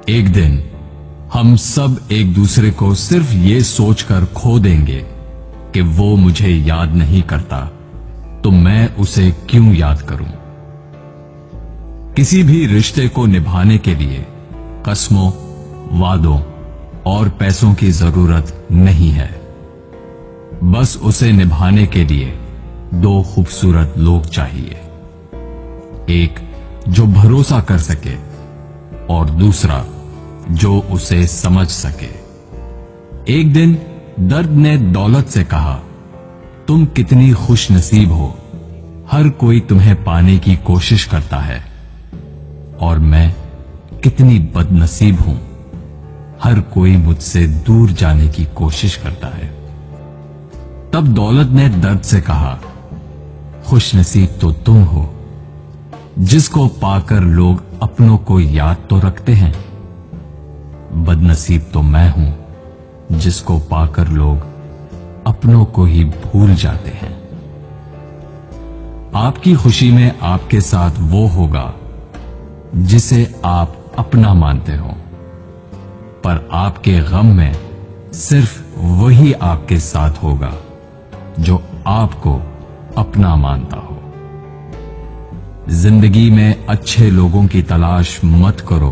एक दिन हम सब एक दूसरे को सिर्फ ये सोचकर खो देंगे कि वो मुझे याद नहीं करता, तो मैं उसे क्यों याद करूं। किसी भी रिश्ते को निभाने के लिए कस्मों, वादों और पैसों की जरूरत नहीं है। बस उसे निभाने के लिए दो खूबसूरत लोग चाहिए, एक जो भरोसा कर सके और दूसरा जो उसे समझ सके। एक दिन दर्द ने दौलत से कहा, तुम कितनी खुश नसीब हो, हर कोई तुम्हें पाने की कोशिश करता है, और मैं कितनी बदनसीब हूं, हर कोई मुझसे दूर जाने की कोशिश करता है। तब दौलत ने दर्द से कहा, खुश नसीब तो तुम हो जिसको पाकर लोग अपनों को याद तो रखते हैं, बदनसीब तो मैं हूं जिसको पाकर लोग अपनों को ही भूल जाते हैं। आपकी खुशी में आपके साथ वो होगा जिसे आप अपना मानते हो, पर आपके गम में सिर्फ वही आपके साथ होगा जो आपको अपना मानता हो। जिंदगी में अच्छे लोगों की तलाश मत करो,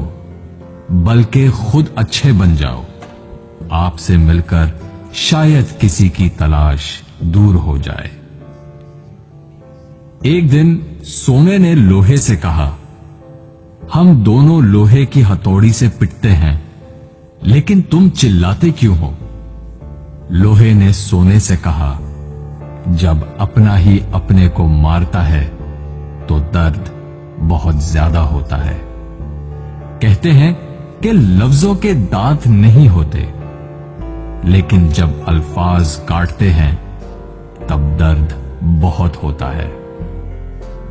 बल्कि खुद अच्छे बन जाओ। आपसे मिलकर शायद किसी की तलाश दूर हो जाए। एक दिन सोने ने लोहे से कहा, हम दोनों लोहे की हथौड़ी से पिटते हैं, लेकिन तुम चिल्लाते क्यों हो। लोहे ने सोने से कहा, जब अपना ही अपने को मारता है तो दर्द बहुत ज्यादा होता है। कहते हैं कि लफ्जों के दांत नहीं होते, लेकिन जब अल्फाज काटते हैं तब दर्द बहुत होता है,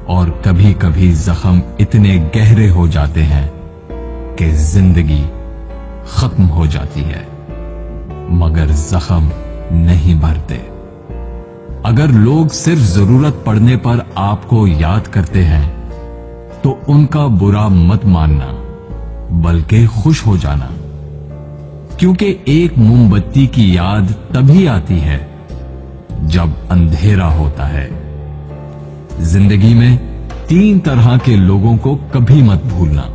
और कभी कभी जख्म इतने गहरे हो जाते हैं कि जिंदगी खत्म हो जाती है, मगर जख्म नहीं भरते। अगर लोग सिर्फ जरूरत पड़ने पर आपको याद करते हैं तो उनका बुरा मत मानना, बल्कि खुश हो जाना, क्योंकि एक मोमबत्ती की याद तभी आती है जब अंधेरा होता है। जिंदगी में 3 तरह के लोगों को कभी मत भूलना।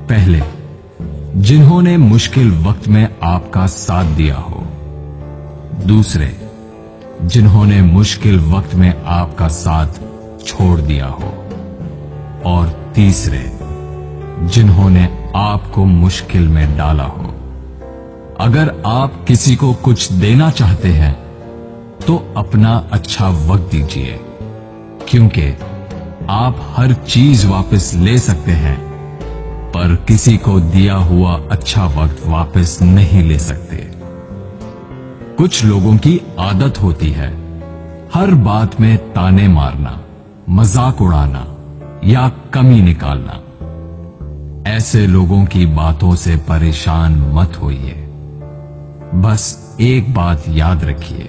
पहले, जिन्होंने मुश्किल वक्त में आपका साथ दिया हो। दूसरे, जिन्होंने मुश्किल वक्त में आपका साथ छोड़ दिया हो। और तीसरे, जिन्होंने आपको मुश्किल में डाला हो। अगर आप किसी को कुछ देना चाहते हैं तो अपना अच्छा वक्त दीजिए, क्योंकि आप हर चीज वापस ले सकते हैं, पर किसी को दिया हुआ अच्छा वक्त वापस नहीं ले सकते। कुछ लोगों की आदत होती है हर बात में ताने मारना, मजाक उड़ाना या कमी निकालना। ऐसे लोगों की बातों से परेशान मत होइए। बस एक बात याद रखिए,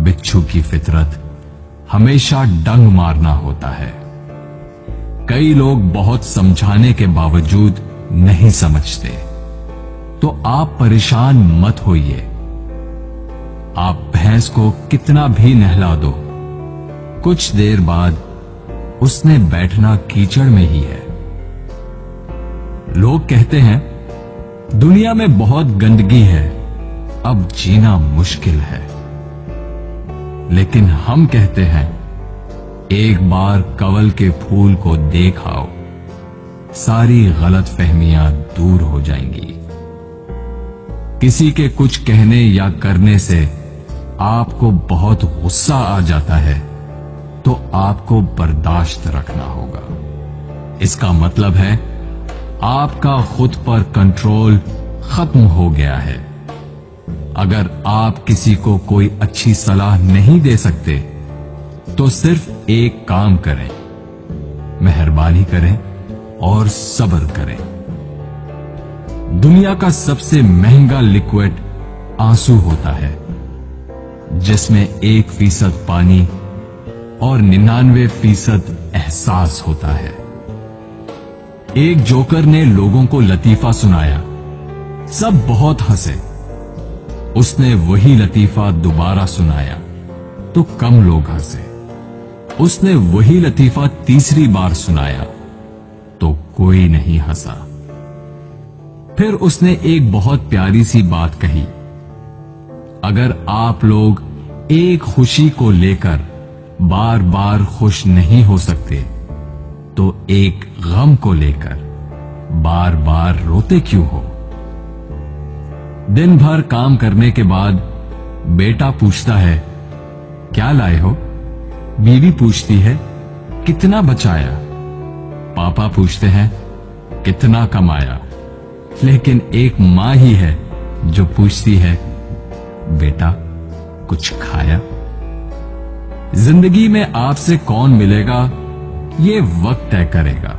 बिच्छू की फितरत हमेशा डंग मारना होता है। कई लोग बहुत समझाने के बावजूद नहीं समझते, तो आप परेशान मत होइए। आप भैंस को कितना भी नहला दो, कुछ देर बाद उसने बैठना कीचड़ में ही है। लोग कहते हैं दुनिया में बहुत गंदगी है, अब जीना मुश्किल है। लेकिन हम कहते हैं एक बार कंवल के फूल को देख आओ, सारी गलतफहमियां दूर हो जाएंगी। किसी के कुछ कहने या करने से आपको बहुत गुस्सा आ जाता है, तो आपको बर्दाश्त रखना होगा। इसका मतलब है आपका खुद पर कंट्रोल खत्म हो गया है। अगर आप किसी को कोई अच्छी सलाह नहीं दे सकते, तो सिर्फ एक काम करें, मेहरबानी करें और सब्र करें। दुनिया का सबसे महंगा लिक्विड आंसू होता है, जिसमें 1% पानी और 99% एहसास होता है। एक जोकर ने लोगों को लतीफा सुनाया। सब बहुत हंसे। उसने वही लतीफा दोबारा सुनाया तो कम लोग हंसे। उसने वही लतीफा तीसरी बार सुनाया तो कोई नहीं हंसा। फिर उसने एक बहुत प्यारी सी बात कही, अगर आप लोग एक खुशी को लेकर बार बार खुश नहीं हो सकते तो एक गम को लेकर बार बार रोते क्यों हो? दिन भर काम करने के बाद बेटा पूछता है, क्या लाए हो? बीवी पूछती है, कितना बचाया? पापा पूछते हैं, कितना कमाया? लेकिन एक मां ही है जो पूछती है, बेटा कुछ खाया? जिंदगी में आपसे कौन मिलेगा ये वक्त तय करेगा।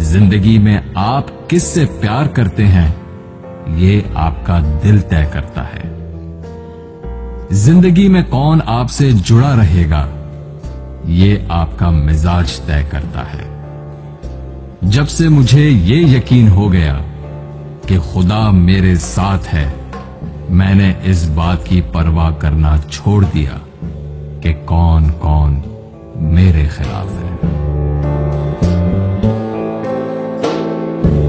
जिंदगी में आप किससे प्यार करते हैं ये आपका दिल तय करता है। जिंदगी में कौन आपसे जुड़ा रहेगा ये आपका मिजाज तय करता है। जब से मुझे ये यकीन हो गया कि खुदा मेरे साथ है, मैंने इस बात की परवाह करना छोड़ दिया कि कौन कौन मेरे खिलाफ है।